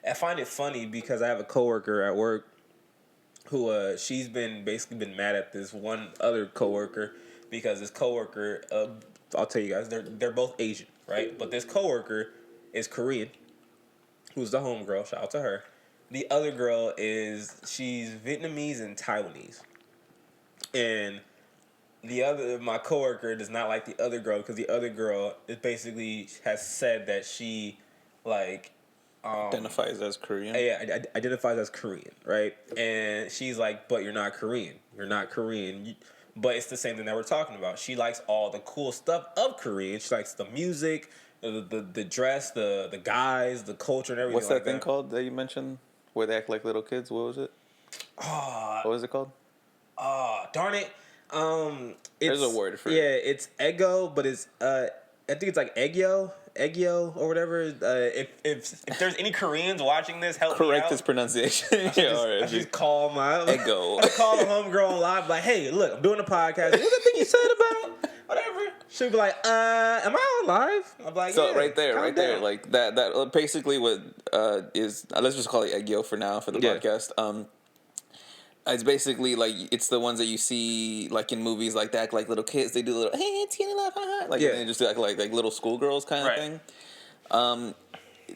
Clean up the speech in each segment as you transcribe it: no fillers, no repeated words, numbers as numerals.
I find it funny because I have a coworker at work who she's been mad at this one other coworker because this coworker, I'll tell you guys, they're both Asian, right? But this coworker is Korean, who's the homegirl. Shout out to her. The other girl she's Vietnamese and Taiwanese, and my coworker does not like the other girl because the other girl is basically has said that she like identifies as Korean. Yeah, identifies as Korean, right? And she's like, but you're not Korean. You're not Korean. But it's the same thing that we're talking about. She likes all the cool stuff of Korean. She likes the music, the dress, the guys, the culture, and everything. What's that thing called that you mentioned where they act like little kids? What was it? What was it called? Darn it. There's a word for it. Yeah, it's ego, but it's I think it's like eggyo or whatever. If there's any Koreans watching this, help me out. Correct his pronunciation. I just call my ego. I call the homegirl on live like, hey, look, I'm doing a podcast. What's the thing you said about whatever? She'll be like, am I on live? I'm like, so yeah, right there, like that basically what is let's just call it eggyo for now for the podcast. It's basically like it's the ones that you see like in movies like that, like little kids. They do the little hey, it's Kenny Love, like they just do like little schoolgirls kind of thing.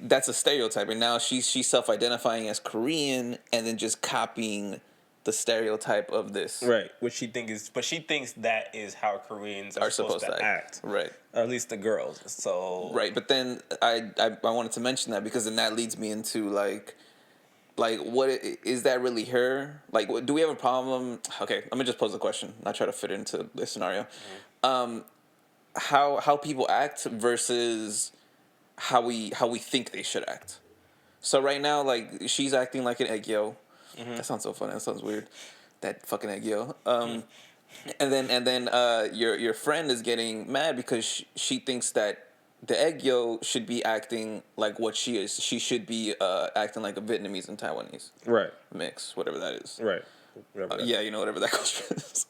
That's a stereotype, and now she's self-identifying as Korean, and then just copying the stereotype of this, right? Which she thinks that is how Koreans are supposed to act, right? Or at least the girls. So right, but then I wanted to mention that because then that leads me into like what is that really her? Like, do we have a problem? Okay, let me just pose the question. Not try to fit into this scenario. Mm-hmm. How people act versus how we think they should act. So right now, like she's acting like an eggyo. Mm-hmm. That sounds so funny. That sounds weird. That fucking eggyo. And then your friend is getting mad because she thinks that the eggyo should be acting like what she is. She should be acting like a Vietnamese and Taiwanese. Right. Mix, whatever that is. Right. Yeah, you know, whatever that culture is.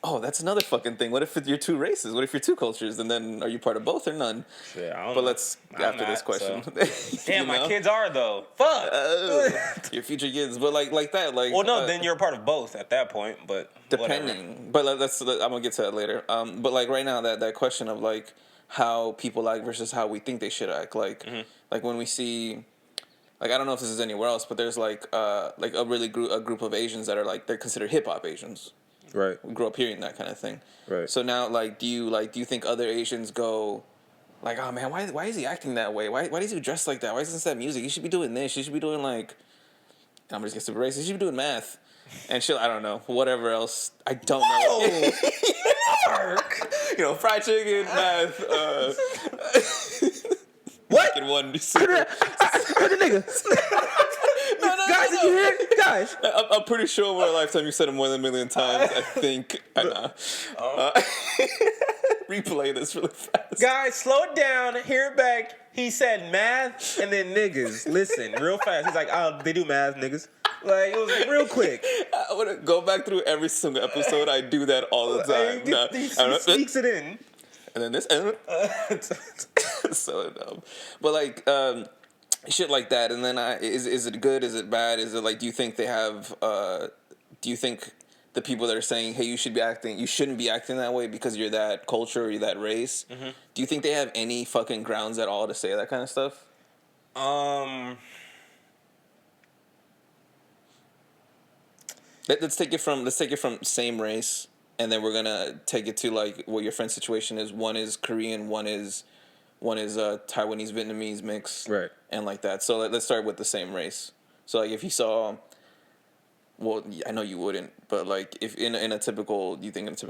Oh, that's another fucking thing. What if you're two races? What if you're two cultures? And then are you part of both or none? Shit, I don't but know. let's, after this question. So. Damn, my kids are, though. Fuck. Your future kids. But like that. Like, well, no, then you're a part of both at that point. But depending. Whatever. But I'm going to get to that later. But like right now, that question of like, how people act versus how we think they should act. Like, like when we see, like I don't know if this is anywhere else, but there's like a group of Asians that are like they're considered hip hop Asians. Right. We grew up hearing that kind of thing. Right. So now, do you think other Asians go, like, oh man, why is he acting that way? Why does he dress like that? Why isn't that music? He should be doing this. He should be doing like, I'm just getting super racist. He should be doing math. And shit, I don't know. Whatever else. I don't know. You know, fried chicken, math, what? In one. I heard the nigga. Guys, did you hear it? Guys. I'm pretty sure over a lifetime you said it more than a million times. I think. Replay this really fast. Guys, slow it down. Hear it back. He said math and then niggas. Listen, real fast. He's like, oh, they do math, niggas. Like, it was like real quick. I want to go back through every single episode. I do that all the time. He sneaks it in. And then this. So dumb. But like, shit like that. And then is it good? Is it bad? Is it like, do you think they have, do you think the people that are saying, hey, you shouldn't be acting that way because you're that culture or you're that race, do you think they have any fucking grounds at all to say that kind of stuff? Let's take it from same race, and then we're gonna take it to like what your friend's situation is. One is Korean, one is Taiwanese Vietnamese mix, right? And like that. So let's start with the same race. So like if you saw, well, I know you wouldn't, but like if in a typical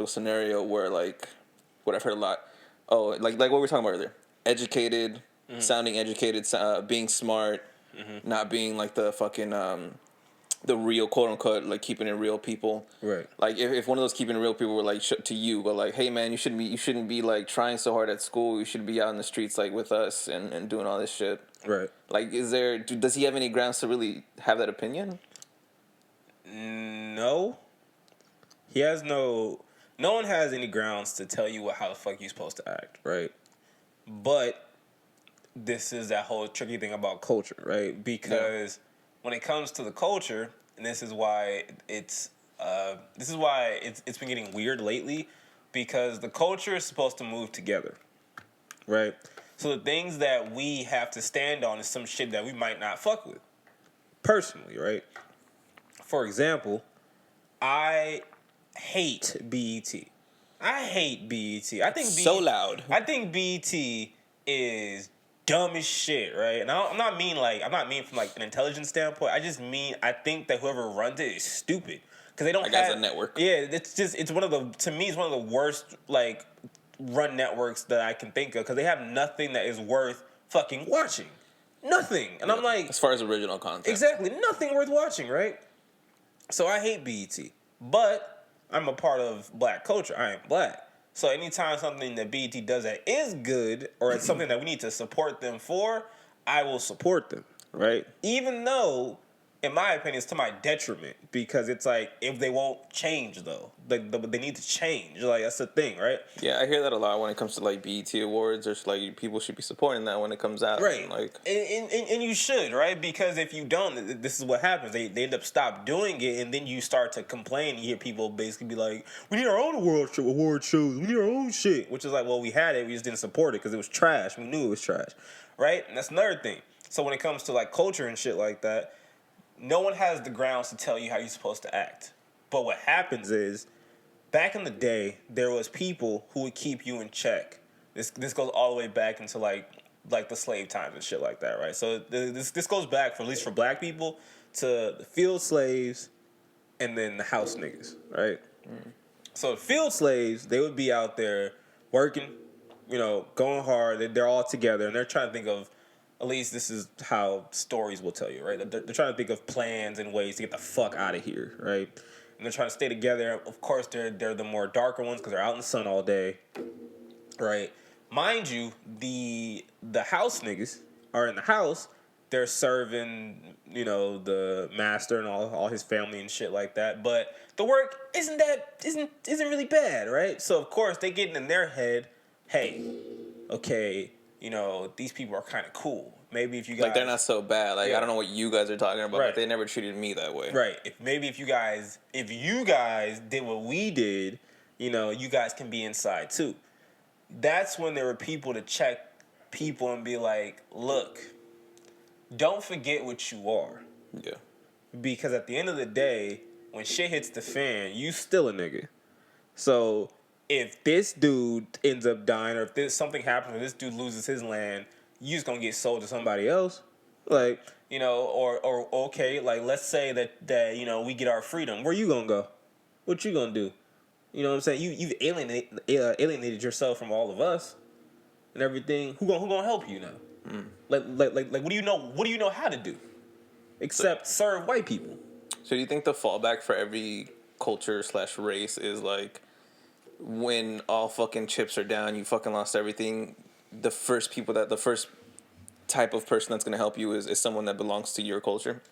scenario where like what I've heard a lot, like what we were talking about earlier, educated, sounding educated, being smart, not being like the fucking the real quote unquote like keeping it real people, right? Like if one of those keeping it real people were like to you, but like, hey man, you shouldn't be like trying so hard at school. You should be out in the streets like with us and doing all this shit, right? Like, does he have any grounds to really have that opinion? No, he has no one has any grounds to tell you how the fuck you're supposed to act, right? But this is that whole tricky thing about culture, right? Because when it comes to the culture, and this is why it's been getting weird lately, because the culture is supposed to move together, right? So the things that we have to stand on is some shit that we might not fuck with personally, right? For example, I hate BET. I hate BET. I think So loud. I think BET is dumb as shit, right? And I'm not mean from like an intelligence standpoint. I just mean I think that whoever runs it is stupid because they don't Like have as a network. Yeah, it's one of the to me it's one of the worst like run networks that I can think of because they have nothing that is worth fucking watching. Nothing. And I'm like, as far as original content. Exactly, nothing worth watching, right? So I hate BET, but I'm a part of black culture. I am black. So anytime something that BET does that is good or it's something that we need to support them for, I will support them, right? Even though, in my opinion, it's to my detriment because it's like if they won't change though, they need to change. Like that's the thing, right? Yeah, I hear that a lot when it comes to like BET awards. There's like people should be supporting that when it comes out. Right. And, like, and you should, right? Because if you don't, this is what happens. They end up stop doing it, and then you start to complain. You hear people basically be like, "We need our own award shows. We need our own shit." Which is like, well, we had it. We just didn't support it because it was trash. We knew it was trash, right? And that's another thing. So when it comes to like culture and shit like that, no one has the grounds to tell you how you're supposed to act. But what happens is, back in the day, there was people who would keep you in check. This goes all the way back into like the slave times and shit like that, right? So this goes back for at least for black people to the field slaves and then the house niggas, right? Mm. So the field slaves, they would be out there working, going hard. They're all together and they're trying to think of, at least this is how stories will tell you, right? They're trying to think of plans and ways to get the fuck out of here, right? And they're trying to stay together. Of course, they're the more darker ones because they're out in the sun all day, right? Mind you, the house niggas are in the house. They're serving, the master and all his family and shit like that. But the work isn't really bad, right? So of course they get in their head, hey, okay, these people are kind of cool. Maybe if you guys... Like, they're not so bad. Like, Yeah. I don't know what you guys are talking about, Right. but they never treated me that way. Right. If you guys did what we did, you guys can be inside too. That's when there were people to check people and be like, look, don't forget what you are. Yeah. Because at the end of the day, when shit hits the fan, you still a nigga. So... if this dude ends up dying or if something happens or this dude loses his land, you just gonna get sold to somebody else. Like, or okay, like let's say that we get our freedom. Where you gonna go? What you gonna do? You know what I'm saying? You've alienated yourself from all of us and everything. Who gonna help you now? Mm. Like what do you know how to do? Except serve white people. So do you think the fallback for every culture / race is like, when all fucking chips are down, you fucking lost everything, the first type of person that's going to help you is someone that belongs to your culture?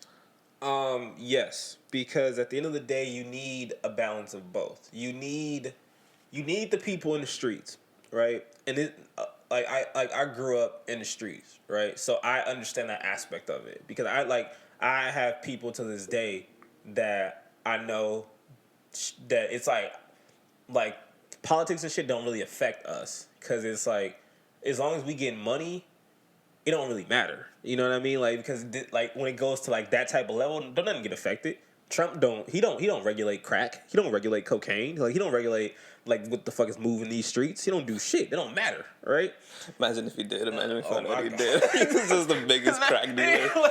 Yes, because at the end of the day, you need a balance of both. You need the people in the streets, right? And I grew up in the streets, right? So I understand that aspect of it because I have people to this day that I know that it's like politics and shit don't really affect us because it's like as long as we get money, it don't really matter. You know what I mean? Like because when it goes to like that type of level, don't nothing get affected. Trump don't regulate crack. He don't regulate cocaine. Like he don't regulate like what the fuck is moving these streets. He don't do shit. They don't matter, right? Imagine if he did. Imagine if he found out he did. This is the biggest crack dealer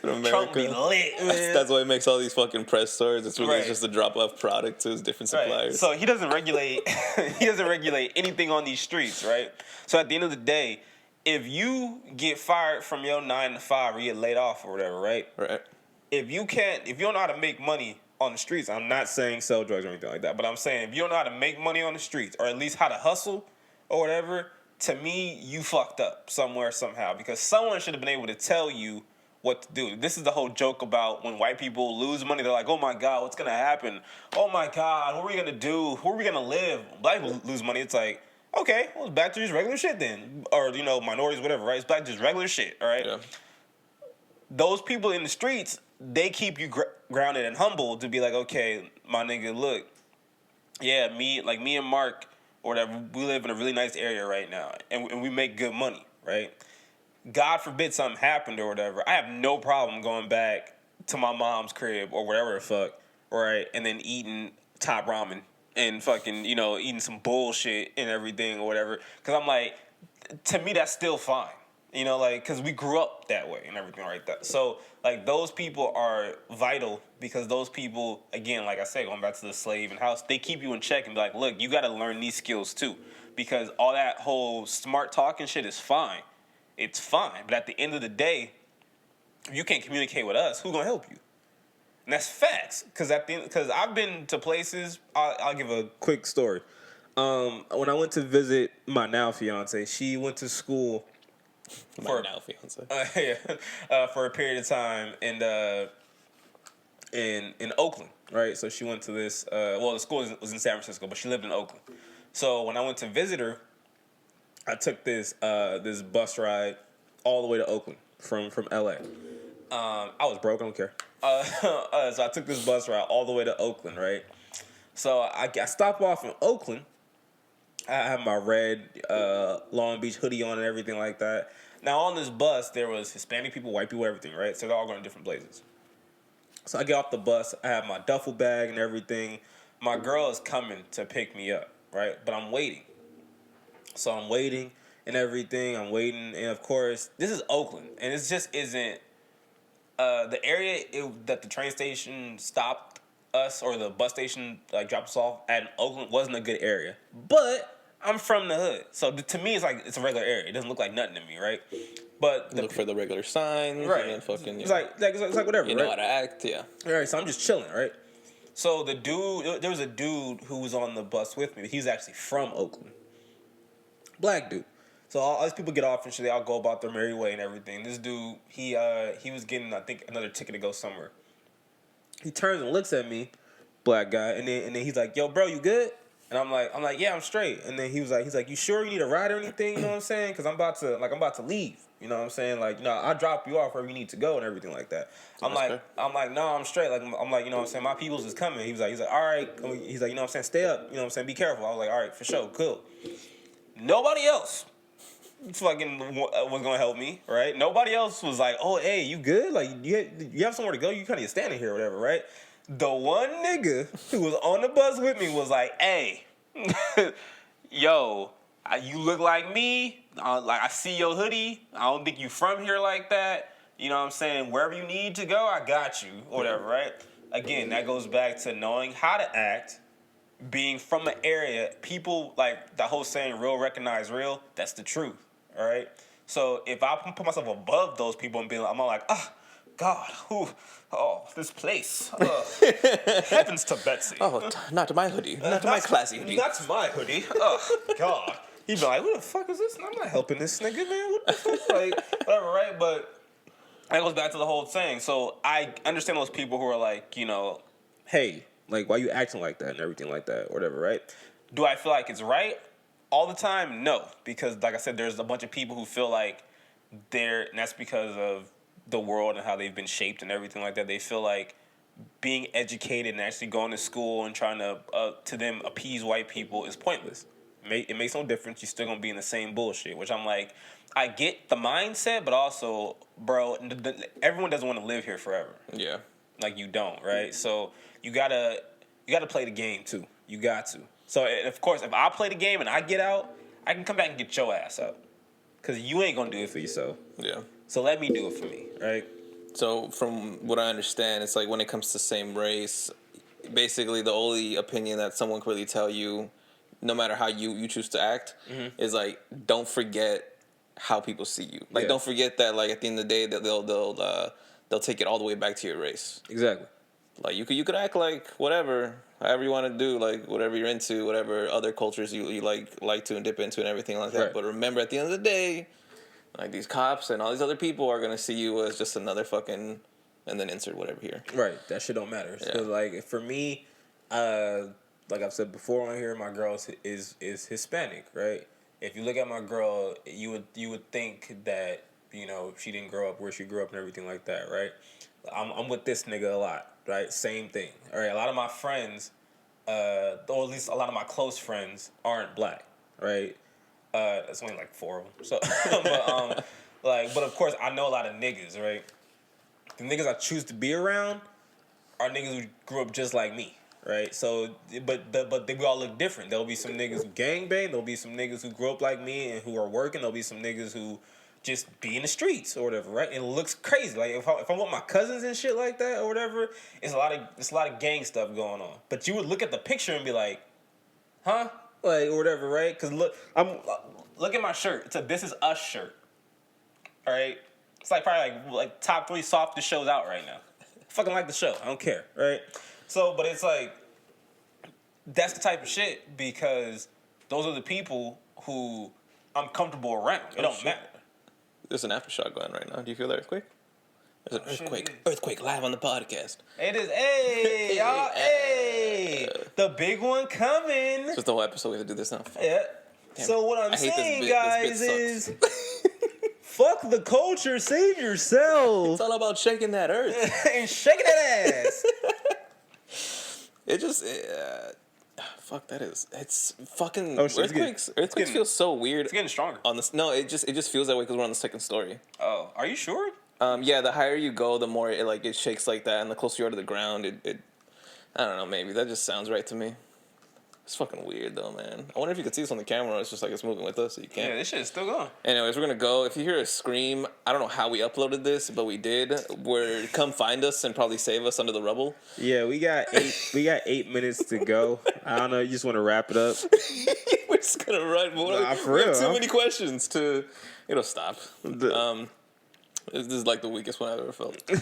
in America. Trump be lit, man. That's why he makes all these fucking press stores. It's really just a drop off product to his different suppliers. So he doesn't regulate. He doesn't regulate anything on these streets, right? So at the end of the day, if you get fired from your 9 to 5 or you get laid off or whatever, right? Right. If you don't know how to make money on the streets, I'm not saying sell drugs or anything like that, but I'm saying if you don't know how to make money on the streets or at least how to hustle or whatever, to me, you fucked up somewhere, somehow, because someone should have been able to tell you what to do. This is the whole joke about when white people lose money, they're like, oh my God, what's going to happen? Oh my God, what are we going to do? Where are we going to live? Black people lose money, it's like, Okay, well, it's back to just regular shit then. Or, you know, minorities, whatever, right? It's back to just regular shit, all right? Yeah. Those people in the streets, they keep you grounded and humble to be like, okay, my nigga, look, yeah, me and Mark or whatever, we live in a really nice area right now, and we make good money, right? God forbid something happened or whatever, I have no problem going back to my mom's crib or whatever the fuck, right? And then eating top ramen and fucking, you know, eating some bullshit and everything or whatever. Because I'm like, to me, that's still fine. You know, like, because we grew up that way and everything like that. So, like, those people are vital because those people, again, like I said, going back to the slave and house, they keep you in check and be like, look, you got to learn these skills too. Because all that whole smart talking shit is fine. It's fine. But at the end of the day, if you can't communicate with us, who's going to help you? And that's facts. Because I've been to places, I'll give a quick story. When I went to visit my now fiance, she went to school My now fiance. For a period of time in Oakland, right? So she went to this. The school was in San Francisco, but she lived in Oakland. So when I went to visit her, I took this bus ride all the way to Oakland from LA. I was broke. I don't care. So I took this bus ride all the way to Oakland, right? So I stopped off in Oakland. I have my red Long Beach hoodie on and everything like that. Now on this bus, there was Hispanic people, white people, everything, right? So they're all going to different places. So I get off the bus. I have my duffel bag and everything. My girl is coming to pick me up, right? But I'm waiting. So I'm waiting and everything. I'm waiting. And, of course, this is Oakland. And it just isn't... the area that the train station stopped us or the bus station like dropped us off at in Oakland wasn't a good area. But I'm from the hood. So to me, it's like it's a regular area. It doesn't look like nothing to me, right? But Look for the regular signs. right. And then fucking, It's like whatever, you right? know how to act, yeah. All right, so I'm just chilling, right? So there was a dude who was on the bus with me. He was actually from Oakland. Black dude. So all these people get off and shit. They all go about their merry way and everything. This dude, he was getting, I think, another ticket to go somewhere. He turns and looks at me, black guy, and then he's like, "Yo, bro, you good?" And I'm like, "Yeah, I'm straight." And then he's like, "You sure you need a ride or anything?" You know what I'm saying? Because I'm about to leave. You know what I'm saying? Like, you know, I'll drop you off wherever you need to go and everything like that. I'm like, no, I'm straight. Like, I'm like, you know what I'm saying? My people's is coming. He's like, all right. He's like, you know what I'm saying? Stay up. You know what I'm saying? Be careful. I was like, all right, for sure, cool. Nobody else fucking was gonna help me, right? Nobody else was like, oh, hey, you good? Like, you have somewhere to go? You kind of standing here or whatever, right? The one nigga who was on the bus with me was like, hey, yo, you look like me. Like, I see your hoodie. I don't think you from here like that. You know what I'm saying? Wherever you need to go, I got you, or whatever, right? Again, that goes back to knowing how to act, being from an area. People, like, the whole saying, real recognize real, that's the truth, all right? So if I put myself above those people and be like, I'm all like, God, this place. Heavens to Betsy. Oh, not to my hoodie. Not to my classy hoodie. Not to my hoodie. Oh, God. He'd be like, what the fuck is this? I'm not helping this nigga, man. What the fuck? Like, whatever, right? But that goes back to the whole thing. So I understand those people who are like, you know, hey, like, why you acting like that and everything like that, or whatever, right? Do I feel like it's right all the time? No. Because, like I said, there's a bunch of people who feel like and that's because of the world and how they've been shaped and everything like that. They feel like being educated and actually going to school and trying to them appease white people is pointless. It makes no difference. You're still gonna be in the same bullshit. Which I'm like, I get the mindset, but also, bro, everyone doesn't want to live here forever. Yeah, like you don't, right? So you gotta play the game too. You got to. So of course, if I play the game and I get out, I can come back and get your ass out, cause you ain't gonna do it for yourself. Yeah. So let me do it for me, right? So from what I understand, it's like when it comes to same race, basically the only opinion that someone can really tell you, no matter how you choose to act, is like, don't forget how people see you. Like, don't forget that, like, at the end of the day, that they'll take it all the way back to your race. Exactly. Like, you could act like whatever, however you want to do, like whatever you're into, whatever other cultures you like to and dip into and everything like that. Right. But remember, at the end of the day, like, these cops and all these other people are gonna see you as just another fucking, and then insert whatever here. Right. That shit don't matter. Because, like, for me, like like I've said before on here, my girl is Hispanic, right? If you look at my girl, you would think that she didn't grow up where she grew up and everything like that, right? I'm with this nigga a lot, right? Same thing. All right, a lot of my friends, or at least a lot of my close friends, aren't black, right? It's only like 4 of them. So, but of course, I know a lot of niggas, right? The niggas I choose to be around are niggas who grew up just like me, right? So, but they all look different. There'll be some niggas who gangbang. There'll be some niggas who grew up like me and who are working. There'll be some niggas who just be in the streets or whatever, right? And it looks crazy. Like if I'm with my cousins and shit like that or whatever, it's a lot of gang stuff going on. But you would look at the picture and be like, huh? Like or whatever, right? Because look at my shirt. It's a "This Is Us" shirt. All right, it's like probably like top 3 softest shows out right now. Fucking like the show. I don't care, right? So, but it's like that's the type of shit because those are the people who I'm comfortable around. It don't matter. There's an aftershock going right now. Do you feel the earthquake? There's an earthquake. Earthquake live on the podcast. It is. Hey, y'all. Hey, the big one coming. Just the whole episode. We have to do this now. Yeah. Damn. So what I'm saying, guys, this bit is fuck the culture. Save yourself. It's all about shaking that earth and shaking that ass. Fuck that is. It's fucking Oh, shit, earthquakes feel so weird. It's getting stronger. On this, no, it just feels that way because we're on the second story. Oh, are you sure? Yeah, the higher you go, the more it shakes like that, and the closer you are to the ground, it I don't know, maybe that just sounds right to me. It's fucking weird though, man. I wonder if you could see this on the camera. It's just like it's moving with us, so you can't. Yeah, this shit is still going. Anyways, we're gonna go. If you hear a scream, I don't know how we uploaded this, but we did. Come find us and probably save us under the rubble. Yeah, we got 8 minutes to go. I don't know. You just want to wrap it up? We're just gonna run. For we real. have too many questions to. It'll stop. This is like the weakest one I've ever felt. I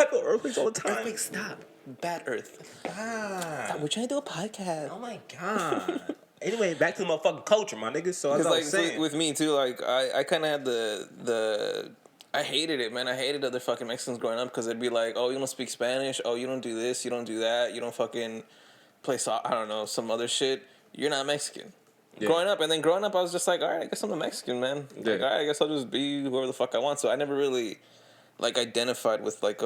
feel earthquakes all the time. Earthquake, stop. Bad Earth. Stop. We're trying to do a podcast. Oh my god. Anyway, back to the motherfucking culture, my niggas. So as I was saying, with me too, like I kind of had the I hated it, man. I hated other fucking Mexicans growing up because they'd be like, oh, you don't speak Spanish. Oh, you don't do this. You don't do that. You don't fucking play I don't know, some other shit. You're not Mexican. Yeah. Growing up, I was just like, all right, I guess I'm a Mexican, man. Yeah. Like, all right, I guess I'll just be whoever the fuck I want. So I never really like identified with like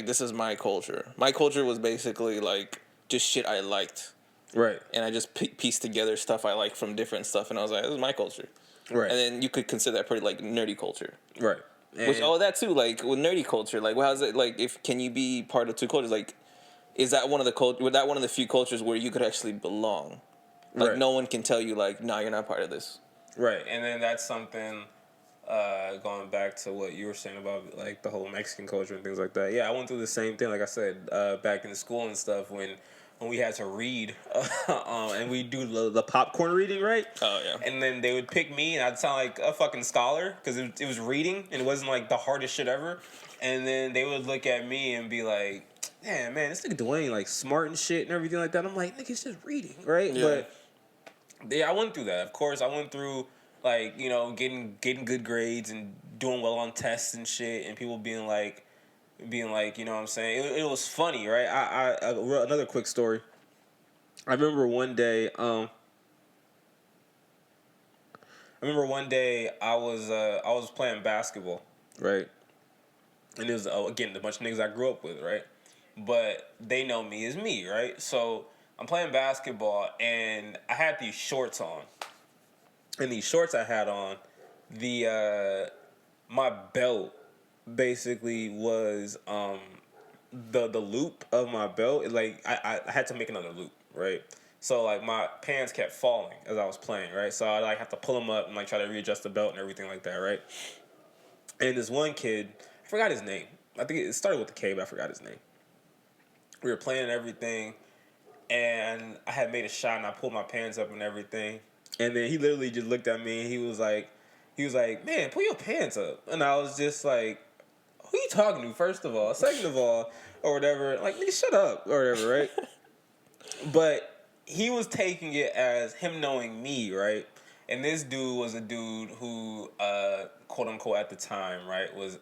this is my culture. My culture was basically like just shit I liked. Right. And I just pieced together stuff I like from different stuff, and I was like, this is my culture. Right. And then you could consider that pretty like nerdy culture. Right. And that too, like with nerdy culture, like how's it like? Can you be part of two cultures? Like, is that one of the few cultures where you could actually belong? Like right. No one can tell you like, nah, you're not part of this. Right. And then that's something. Going back to what you were saying about like the whole Mexican culture and things like that. Yeah, I went through the same thing. Like I said, back in school and stuff when we had to read, and we do the popcorn reading, right? Oh yeah. And then they would pick me, and I'd sound like a fucking scholar because it was reading, and it wasn't like the hardest shit ever. And then they would look at me and be like, "Yeah, man, this nigga Dwayne like smart and shit and everything like that." I'm like, "Nigga, it's just reading, right?" Yeah. But yeah, I went through that. Of course, I went through. Like, you know, getting good grades and doing well on tests and shit, and people being like, you know what I'm saying? It was funny, right? I another quick story. I remember one day I was playing basketball, right? And it was again a bunch of niggas I grew up with, right? But they know me as me, right? So I'm playing basketball and I had these shorts on. And these shorts I had on, my belt basically was the loop of my belt. Like I had to make another loop, right? So like my pants kept falling as I was playing, right? So I like have to pull them up and like try to readjust the belt and everything like that, right? And this one kid, I forgot his name. I think it started with a K, but I forgot his name. We were playing and everything, and I had made a shot and I pulled my pants up and everything. And then he literally just looked at me and he was like, man, pull your pants up. And I was just like, who you talking to, first of all? Second of all, or whatever. Like, nigga, shut up, or whatever, right? But he was taking it as him knowing me, right? And this dude was a dude who, quote unquote, at the time, right, was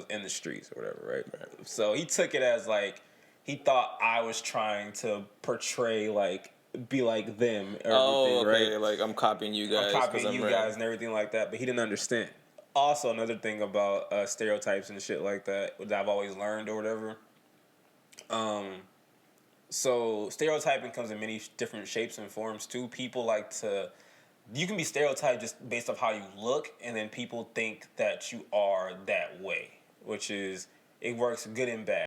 in the streets or whatever, right? So he took it as like, he thought I was trying to portray like be like them or Oh, everything, okay. right? Like I'm copying you I'm guys because copying I'm you red. guys and everything like that, but he didn't understand. Also, another thing about stereotypes and shit like that I've always learned or whatever. So stereotyping comes in many different shapes and forms too. People like to, you can be stereotyped just based off how you look, and then people think that you are that way, which is, it works good and bad.